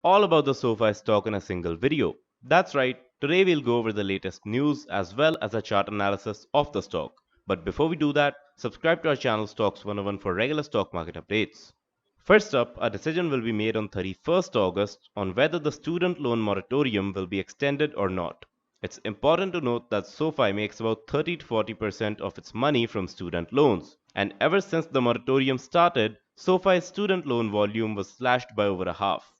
All about the SoFi stock in a single video. That's right, today we'll go over the latest news as well as a chart analysis of the stock. But before we do that, subscribe to our channel Stocks 101 for regular stock market updates. First up, a decision will be made on 31st August on whether the student loan moratorium will be extended or not. It's important to note that SoFi makes about 30 to 40% of its money from student loans. And ever since the moratorium started, SoFi's student loan volume was slashed by over a half.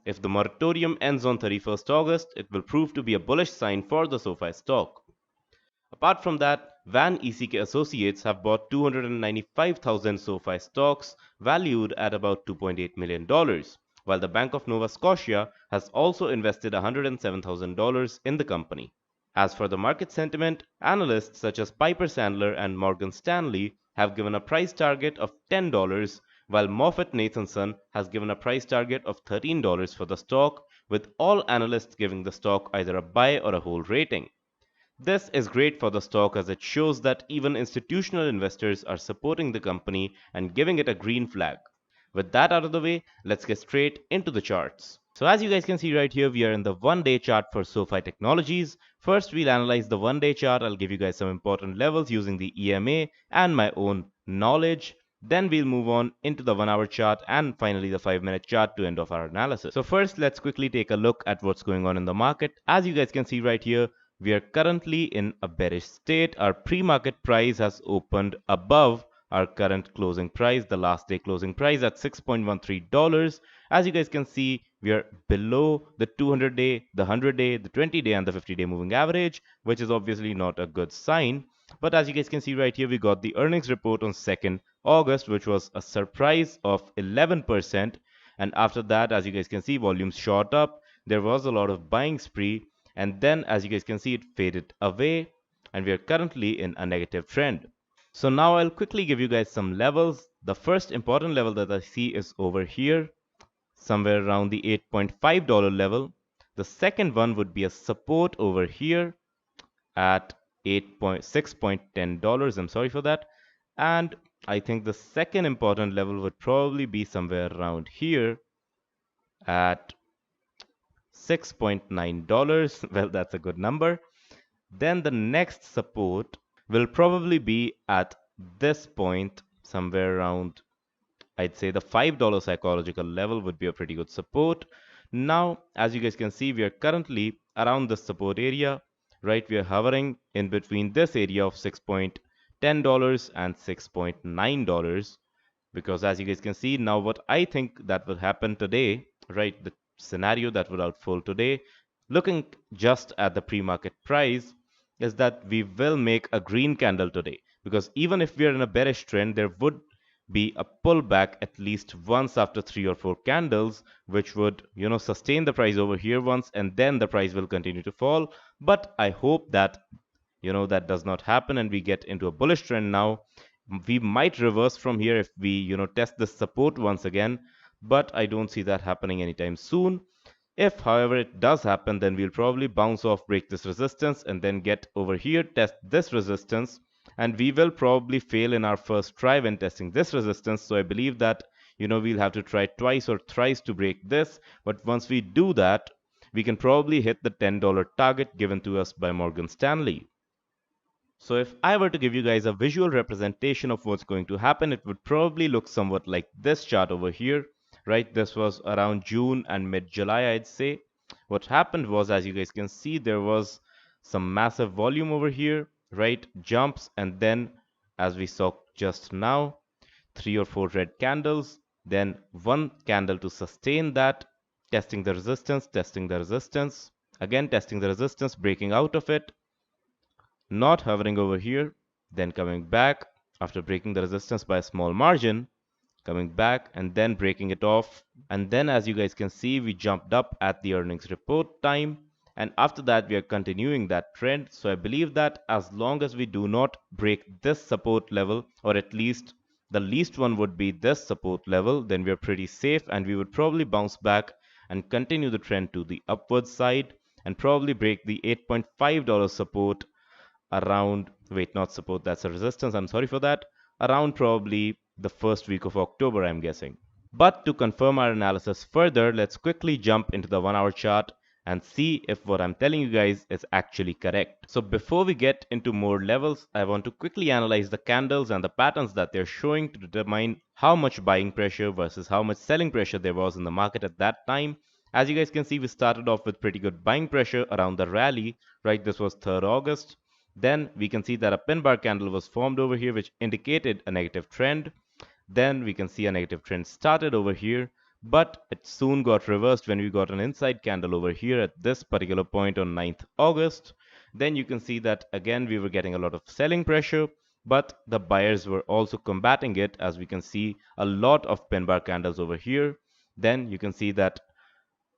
If the moratorium ends on 31st August, it will prove to be a bullish sign for the SoFi stock. Apart from that, ECK Associates have bought 295,000 SoFi stocks valued at about $2.8 million, while the Bank of Nova Scotia has also invested $107,000 in the company. As for the market sentiment, analysts such as Piper Sandler and Morgan Stanley have given a price target of $10, while Moffett Nathanson has given a price target of $13 for the stock, with all analysts giving the stock either a buy or a hold rating. This is great for the stock as it shows that even institutional investors are supporting the company and giving it a green flag. With that out of the way, let's get straight into the charts. So as you guys can see right here, we are in the one-day chart for SoFi Technologies. First, we'll analyze the one-day chart. I'll give you guys some important levels using the EMA and my own knowledge. Then we'll move on into the 1-hour chart and finally the 5-minute chart to end off our analysis. So first, let's quickly take a look at what's going on in the market. As you guys can see right here, we are currently in a bearish state. Our pre-market price has opened above our current closing price, the last day closing price at $6.13. As you guys can see, we are below the 200-day, the 100-day, the 20-day, and the 50-day moving average, which is obviously not a good sign. But as you guys can see right here, we got the earnings report on 2nd August, which was a surprise of 11%. And after that, as you guys can see, volumes shot up. There was a lot of buying spree. And then, as you guys can see, it faded away. And we are currently in a negative trend. So now I'll quickly give you guys some levels. The first important level that I see is over here, somewhere around the $8.5 level. The second one would be a support over here at $6.10. I'm sorry for that. And I think the second important level would probably be somewhere around here at $6.9. Well, that's a good number. Then the next support will probably be at this point, somewhere around, I'd say the $5 psychological level would be a pretty good support. Now, as you guys can see, we are currently around the support area, right? We are hovering in between this area of $6.10 and $6.9, because as you guys can see now, what I think that will happen today, right? The scenario that would unfold today, looking just at the pre-market price, is that we will make a green candle today, because even if we are in a bearish trend, there would be a pullback at least once after 3 or 4 candles, which would sustain the price over here once, and then the price will continue to fall. But I hope that that does not happen and we get into a bullish trend now. We might reverse from here if we test the support once again, but I don't see that happening anytime soon. If, however, it does happen, then we'll probably bounce off, break this resistance, and then get over here, test this resistance. And we will probably fail in our first try when testing this resistance. So I believe that, we'll have to try twice or thrice to break this. But once we do that, we can probably hit the $10 target given to us by Morgan Stanley. So if I were to give you guys a visual representation of what's going to happen, it would probably look somewhat like this chart over here. Right, this was around June and mid-July, I'd say. What happened was, as you guys can see, there was some massive volume over here, right? Jumps, and then, as we saw just now, 3 or 4 red candles, then one candle to sustain that, testing the resistance, again testing the resistance, breaking out of it, not hovering over here, then coming back after breaking the resistance by a small margin, coming back and then breaking it off. And then, as you guys can see, we jumped up at the earnings report time, and after that we are continuing that trend. So I believe that as long as we do not break this support level, or at least the least one would be this support level, then we are pretty safe and we would probably bounce back and continue the trend to the upward side and probably break the $8.5 support around, wait, not support, that's a resistance, I'm sorry for that, around probably the first week of October, I'm guessing. But to confirm our analysis further, let's quickly jump into the 1 hour chart and see if what I'm telling you guys is actually correct. So before we get into more levels, I want to quickly analyze the candles and the patterns that they're showing to determine how much buying pressure versus how much selling pressure there was in the market at that time. As you guys can see, we started off with pretty good buying pressure around the rally, right? This was 3rd August. Then we can see that a pin bar candle was formed over here, which indicated a negative trend. Then we can see a negative trend started over here, but it soon got reversed when we got an inside candle over here at this particular point on 9th August. Then you can see that again we were getting a lot of selling pressure, but the buyers were also combating it, as we can see a lot of pin bar candles over here. Then you can see that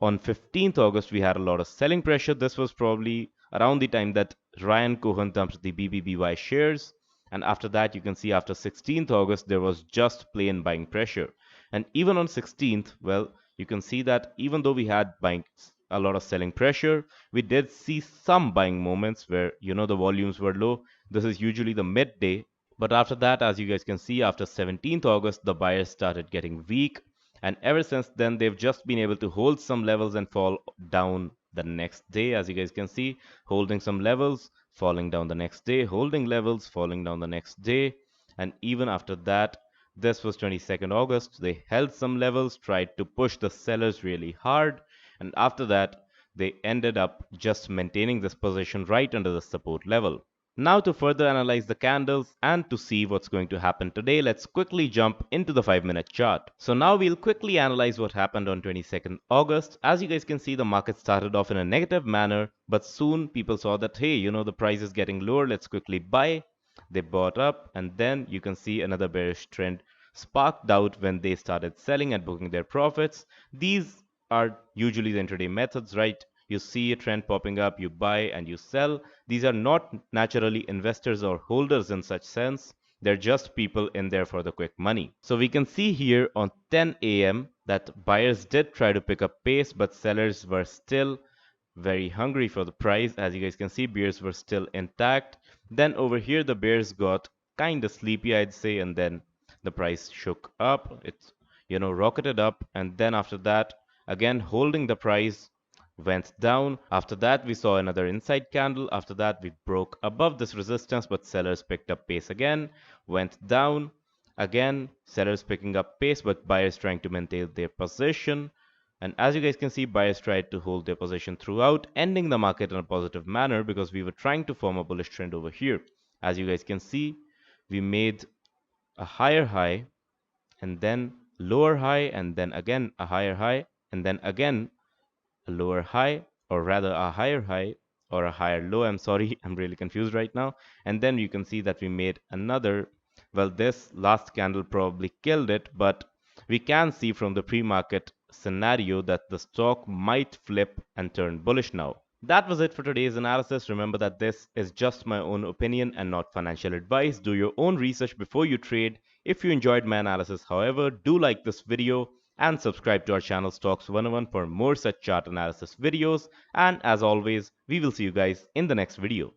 on 15th August, we had a lot of selling pressure. This was probably around the time that Ryan Cohen dumped the BBBY shares. And after that, you can see after 16th August, there was just plain buying pressure. And even on 16th, well, you can see that even though we had buying a lot of selling pressure, we did see some buying moments where, the volumes were low. This is usually the midday. But after that, as you guys can see, after 17th August, the buyers started getting weak. And ever since then, they've just been able to hold some levels and fall down the next day. As you guys can see, holding some levels, falling down the next day, holding levels, falling down the next day. And even after that, this was 22nd August, they held some levels, tried to push the sellers really hard. And after that, they ended up just maintaining this position right under the support level. Now to further analyze the candles and to see what's going to happen today, let's quickly jump into the 5-minute chart. So now we'll quickly analyze what happened on 22nd August. As you guys can see, the market started off in a negative manner, but soon people saw that, hey, the price is getting lower, let's quickly buy. They bought up, and then you can see another bearish trend sparked out when they started selling and booking their profits. These are usually the intraday methods, right? You see a trend popping up, you buy and you sell. These are not naturally investors or holders in such sense. They're just people in there for the quick money. So we can see here on 10 a.m. that buyers did try to pick up pace, but sellers were still very hungry for the price. As you guys can see, bears were still intact. Then over here, the bears got kind of sleepy, I'd say, and then the price shook up. It's, rocketed up. And then after that, again, holding the price, went down. After that, we saw another inside candle. After that, we broke above this resistance, but sellers picked up pace again, went down. Again, sellers picking up pace, but buyers trying to maintain their position. And as you guys can see, buyers tried to hold their position throughout, ending the market in a positive manner because we were trying to form a bullish trend over here. As you guys can see, we made a higher high, and then lower high, and then again a higher high, and then again a lower high, or rather a higher high, or a higher low. I'm sorry, I'm really confused right now. And then you can see that we made another, well, this last candle probably killed it, but we can see from the pre-market scenario that the stock might flip and turn bullish now. That was it for today's analysis. Remember that this is just my own opinion and not financial advice. Do your own research before you trade. If you enjoyed my analysis, however, do like this video and subscribe to our channel Stocks 101 for more such chart analysis videos. And as always, we will see you guys in the next video.